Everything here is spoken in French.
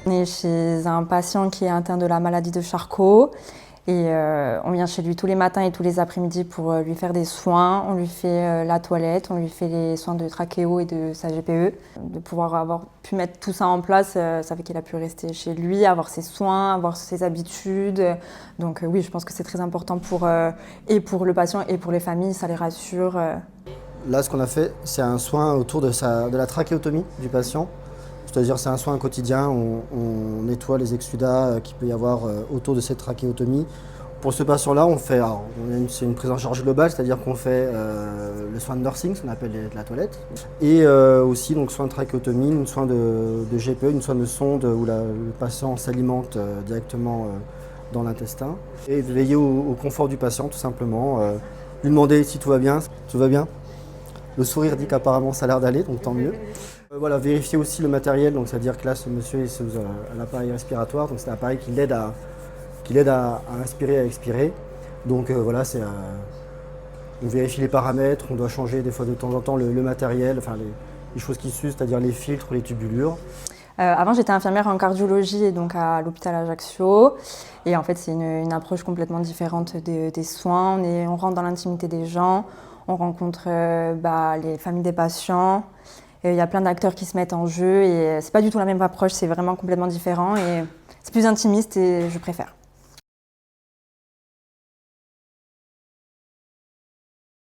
On est chez un patient qui est atteint de la maladie de Charcot et on vient chez lui tous les matins et tous les après-midi pour lui faire des soins. On lui fait la toilette, on lui fait les soins de trachéo et de sa GPE. De pouvoir avoir pu mettre tout ça en place, ça fait qu'il a pu rester chez lui, avoir ses soins, avoir ses habitudes. Donc oui, je pense que c'est très important et pour le patient et pour les familles, ça les rassure. Là, ce qu'on a fait, c'est un soin autour de la trachéotomie du patient. C'est-à-dire c'est un soin quotidien, on nettoie les exsudats qu'il peut y avoir autour de cette trachéotomie. Pour ce patient-là, c'est une prise en charge globale, c'est-à-dire qu'on fait le soin de nursing, ce qu'on appelle la toilette, et aussi donc soin de trachéotomie, une soin de GPE, une soin de sonde où le patient s'alimente directement dans l'intestin. Et veiller au confort du patient, tout simplement. Lui demander si tout va bien. Tout va bien. Le sourire dit qu'apparemment ça a l'air d'aller, donc tant mieux. Voilà, vérifier aussi le matériel, donc c'est-à-dire que là, ce monsieur est sous un appareil respiratoire, donc c'est un appareil qui l'aide à inspirer, à expirer. Donc voilà, on vérifie les paramètres, on doit changer des fois de temps en temps le matériel, enfin les choses qui s'usent, c'est-à-dire les filtres, les tubulures. Avant, j'étais infirmière en cardiologie et donc à l'hôpital Ajaccio. Et en fait, c'est une approche complètement différente des soins. On rentre dans l'intimité des gens, on rencontre les familles des patients. Il y a plein d'acteurs qui se mettent en jeu et c'est pas du tout la même approche, c'est vraiment complètement différent et c'est plus intimiste et je préfère.